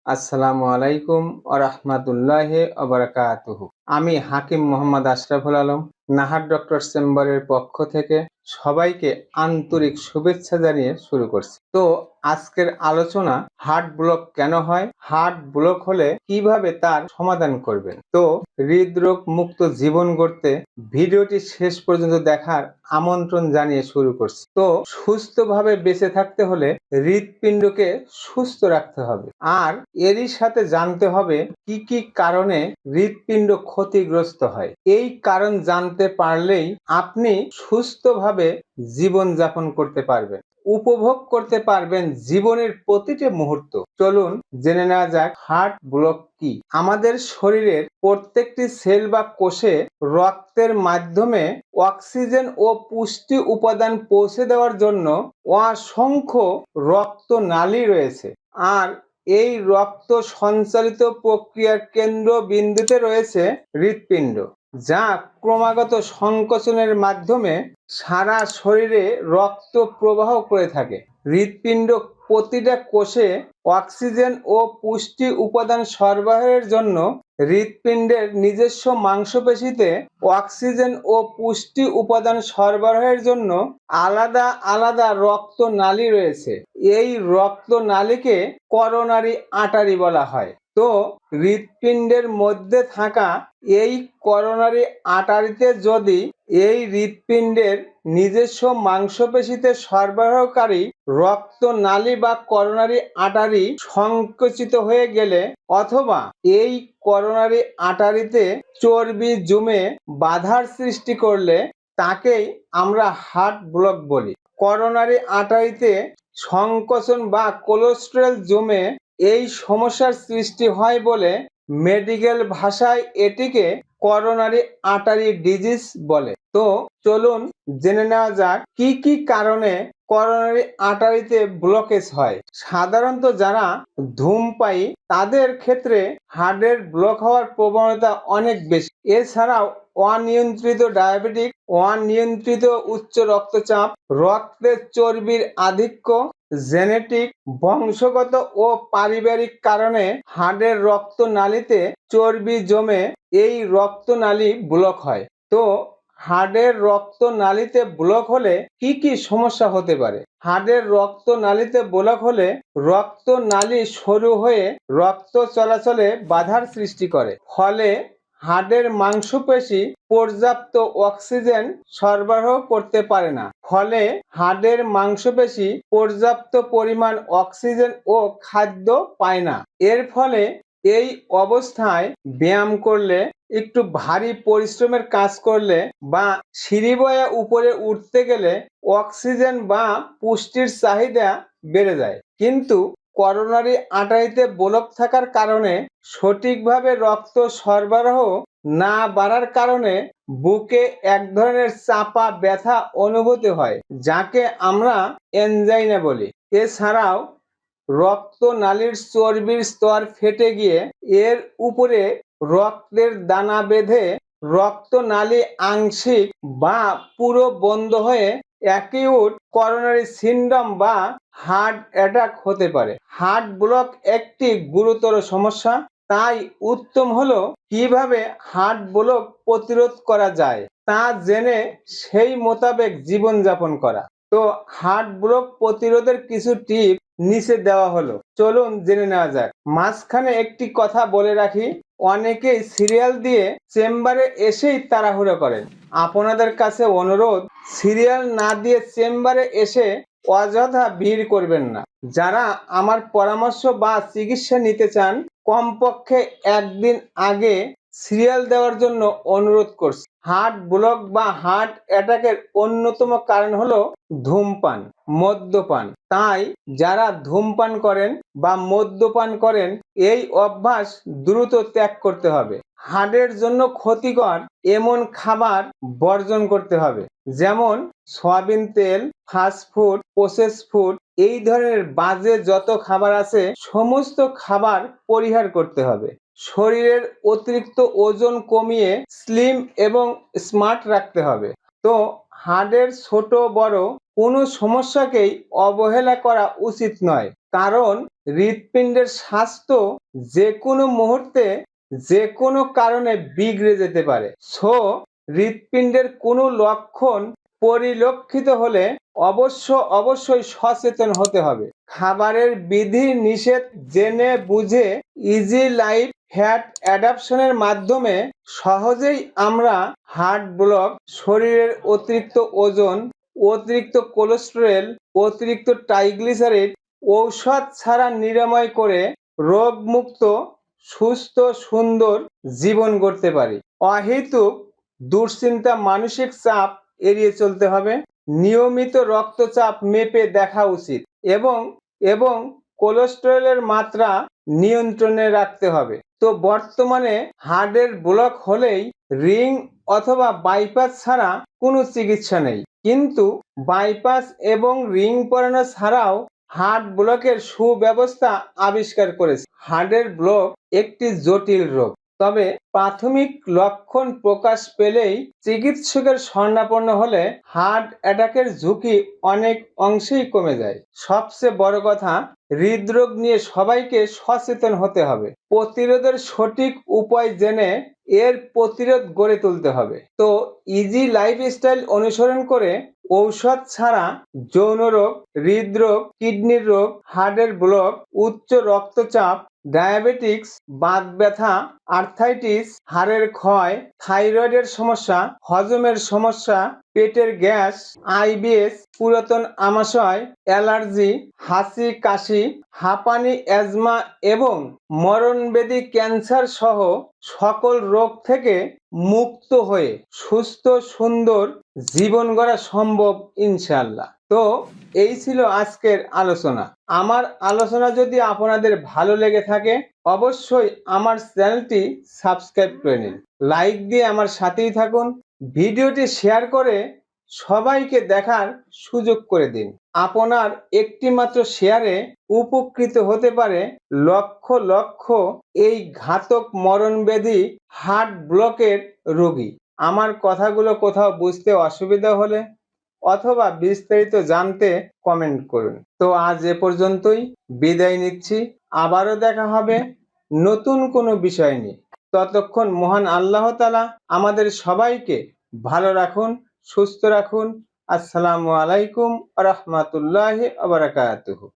আসসালামু আলাইকুম ওয়া রাহমাতুল্লাহি ওয়া বারাকাতুহু। আমি হাকিম মোহাম্মদ আশরাফুল আলম, নাহার ডক্টর চেম্বারের পক্ষ থেকে সবাইকে আন্তরিক শুভেচ্ছা জানিয়ে শুরু করছি। তো আজকের আলোচনা, হার্ট ব্লক কেন হয়, হার্ট ব্লক হলে কিভাবে তার সমাধান করবেন। তো হৃদরোগ মুক্ত জীবন গড়তে ভিডিওটি শেষ পর্যন্ত দেখার আমন্ত্রণ জানিয়ে শুরু করছি। তো সুস্থভাবে বেঁচে থাকতে হলে হৃৎপিণ্ডকে সুস্থ রাখতে হবে, আর এরই সাথে জানতে হবে কি কি কারণে হৃৎপিণ্ড ক্ষতিগ্রস্ত হয়। এই কারণ জানতে পারলেই আপনি সুস্থভাবে জীবন যাপন করতে পারবেন, উপভোগ করতে পারবেন জীবনের প্রতিটি মুহূর্ত। চলুন জেনে নেওয়া যাক হার্ট ব্লক কি। আমাদের শরীরের প্রত্যেকটি সেল বা কোষে রক্তের মাধ্যমে অক্সিজেন ও পুষ্টি উপাদান পৌঁছে দেওয়ার জন্য অসংখ্য রক্তনালী রয়েছে, আর এই রক্ত সঞ্চালিত প্রক্রিয়ার কেন্দ্র বিন্দুতে রয়েছে হৃৎপিণ্ড, যা ক্রমাগত সংকোচনের মাধ্যমে সারা শরীরে রক্ত প্রবাহ করে থাকে। হৃৎপিণ্ড প্রতিটা কোষে অক্সিজেন ও পুষ্টি উপাদান সরবরাহের জন্য হৃৎপিণ্ডের নিজস্ব মাংসপেশিতে অক্সিজেন ও পুষ্টি উপাদান সরবরাহের জন্য আলাদা আলাদা রক্তনালী রয়েছে। এই রক্তনালীকে করোনারি আর্টারি বলা হয়। তো হৃৎপিণ্ডের মধ্যে থাকা এই করোনারি আর্টারিতে যদি এই হৃৎপিণ্ডের নিজস্ব মাংসপেশিতে সরবরাহকারী রক্তনালী বা করোনারি আর্টারি সংকুচিত হয়ে গেলে, অথবা এই করোনারি আর্টারিতে চর্বি জমে বাধার সৃষ্টি করলে তাকেই আমরা হার্ট ব্লক বলি। করোনারি আর্টারিতে সংকোচন বা কোলেস্টেরল জমে এই সমস্যার সৃষ্টি হয় বলে মেডিকেল ভাষায় এটিকে করোনারি আর্টারি ডিজিজ বলে। তো চলুন জেনে নেওয়া যাক কি কি কারণে করোনারি আর্টারিতে ব্লকেজ হয়। সাধারণত যারা ধূমপায়ী তাদের ক্ষেত্রে হার্টের ব্লক হওয়ার প্রবণতা অনেক বেশি। এছাড়াও অনিয়ন্ত্রিত ডায়াবেটিক, অনিয়ন্ত্রিত উচ্চ রক্তচাপ, রক্তের চর্বির আধিক্য, জেনেটিক বংশগত ও পারিবারিক কারণে হাড়ের রক্তনালীতে চর্বি জমে এই রক্তনালী ব্লক হয়। তো হাড়ের রক্তনালীতে ব্লক হলে কি কি সমস্যা হতে পারে। হাড়ের রক্তনালীতে ব্লক হলে রক্তনালী সরু হয়ে রক্ত চলাচলে বাধার সৃষ্টি করে, ফলে হাড়ের মাংসপেশি পর্যাপ্ত অক্সিজেন সরবরাহ করতে পারে না, ফলে হাড়ের মাংসপেশি পর্যাপ্ত পরিমাণ অক্সিজেন ও খাদ্য পায় না। এর ফলে এই অবস্থায় ব্যায়াম করলে, একটু ভারী পরিশ্রমের কাজ করলে বা সিঁড়ি বয়ে উপরে উঠতে গেলে অক্সিজেন বা পুষ্টির চাহিদা বেড়ে যায়। কিন্তু করোনারি আর্টারিতে ব্লক থাকার কারণে সঠিকভাবে রক্ত সরবরাহ না বাড়ার কারণে বুকে এক ধরনের চাপা ব্যথা অনুভূতি হয়, যাকে আমরা এনজাইনা বলি। এছাড়াও রক্তনালীর চর্বির স্তর ফেটে গিয়ে এর উপরে রক্তের দানা বেঁধে রক্তনালী আংশিক বা পুরো বন্ধ হয়ে অ্যাকিউট করোনারি সিনড্রোম বা হার্ট অ্যাটাক হতে পারে। হার্ট ব্লক একটি গুরুতর সমস্যা, তাই উত্তম হলো কিভাবে হার্ট ব্লক প্রতিরোধ করা যায় তা জেনে সেই মোতাবেক জীবনযাপন করা। তো হার্ট ব্লক প্রতিরোধের কিছু টিপ নিচে দেওয়া হলো, চলুন জেনে নেওয়া যাক। মাঝখানে একটি কথা বলে রাখি, অনেকেই সিরিয়াল দিয়ে চেম্বারে এসেই তাড়াহুড়ো করেন। আপনাদের কাছে অনুরোধ, সিরিয়াল না দিয়ে চেম্বারে এসে অযথা ভিড় করবেন না। যারা আমার পরামর্শ বা চিকিৎসা নিতে চান, কমপক্ষে একদিন আগে সিরিয়াল দেওয়ার জন্য অনুরোধ করছি। হার্ট ব্লক বা হার্ট অ্যাটাকের অন্যতম কারণ হলো ধূমপান, মদ্যপান। তাই যারা ধূমপান করেন বা মদ্যপান করেন, এই অভ্যাস দ্রুত ত্যাগ করতে হবে। হার্টের জন্য ক্ষতিকর এমন খাবার বর্জন করতে হবে, যেমন সয়াবিন তেল, ফাস্ট ফুড, প্রসেস ফুড, এই ধরনের বাজে যত খাবার আছে সমস্ত খাবার পরিহার করতে হবে। শরীরের অতিরিক্ত ওজন কমিয়ে স্লিম এবং স্মার্ট রাখতে হবে। তো হার্টের ছোট বড় কোনো সমস্যাকেই অবহেলা করা উচিত নয়, কারণ হৃৎপিণ্ডের স্বাস্থ্য যে কোনো মুহূর্তে যে কোনো কারণে বিগড়ে যেতে পারে। হৃৎপিণ্ডের কোনো লক্ষণ পরিলক্ষিত হলে অবশ্যই সচেতন হতে হবে। খাবারের বিধি নিষেধ জেনে বুঝে ইজি লাইফ ফ্যাট অ্যাডাপশনের মাধ্যমে সহজেই আমরা হার্ট ব্লক, শরীরের অতিরিক্ত ওজন, অতিরিক্ত কোলেস্টেরল, অতিরিক্ত ট্রাইগ্লিসারিড ঔষধ ছাড়া নিরাময় করে রোগমুক্ত সুস্থ সুন্দর জীবন গড়তে পারি। অহেতুক দুশ্চিন্তা, মানসিক চাপ এড়িয়ে চলতে হবে। নিয়মিত রক্তচাপ মেপে দেখা উচিত এবং কোলেস্টেরলের মাত্রা নিয়ন্ত্রণে রাখতে হবে। তো বর্তমানে হার্টের ব্লক হলেই রিং অথবা বাইপাস ছাড়া কোনো চিকিৎসা নেই, কিন্তু বাইপাস এবং রিং পরানো ছাড়াও হার্ট ব্লকের সুব্যবস্থা আবিষ্কার করেছে। হার্টের ব্লক একটি জটিল রোগ, তবে প্রাথমিক লক্ষণ প্রকাশ পেলেই চিকিৎসকের শরণাপন্ন হলে হার্ট অ্যাটাকের ঝুঁকি অনেক অংশেই কমে যায়। সবচেয়ে বড় কথা, হৃদরোগ নিয়ে সবাইকে সচেতন হতে হবে। প্রতিরোধের সঠিক উপায় জেনে এর প্রতিরোধ গড়ে তুলতে হবে। তো ইজি লাইফস্টাইল অনুসরণ করে ঔষধ ছাড়া যৌন রোগ, হৃদরোগ, কিডনির রোগ, হার্টের ব্লক, উচ্চ রক্তচাপ, ডায়াবেটিক্স, বাত ব্যথা, আর্থ্রাইটিস, হাড়ের ক্ষয়, থাইরয়েডের সমস্যা, হজমের সমস্যা, পেটের গ্যাস, আইবিএস, পুরাতন আমাশয়, অ্যালার্জি, হাঁচি কাশি, হাঁপানি, অ্যাজমা এবং মরণব্যাধি ক্যান্সার সহ সকল রোগ থেকে মুক্ত হয়ে সুস্থ সুন্দর জীবন গড়া সম্ভব ইনশাআল্লাহ। তো এই ছিল আজকের আলোচনা। আমার আলোচনা যদি আপনাদের ভালো লেগে থাকে অবশ্যই আমার চ্যানেলটি সাবস্ক্রাইব করে নিন, লাইক দিয়ে আমার সাথেই থাকুন, ভিডিওটি শেয়ার করে সবাইকে দেখার সুযোগ করে দিন। আপনার একটি মাত্র শেয়ারে উপকৃত হতে পারে লক্ষ লক্ষ এই ঘাতক মরণব্যাধি হার্ট ব্লকের রোগী। আমার কথাগুলো কোথাও বুঝতে অসুবিধা হলে অথবা বিস্তারিত জানতে কমেন্ট করুন। তো আজ এ পর্যন্তই, বিদায় নিচ্ছি। আবারও দেখা হবে নতুন কোনো বিষয় নিয়ে। ততক্ষণ মহান আল্লাহ তাআলা আমাদের সবাইকে ভালো রাখুন, সুস্থ রাখুন। আসসালামু আলাইকুম ওয়া রাহমাতুল্লাহি ওয়া বারাকাতুহু।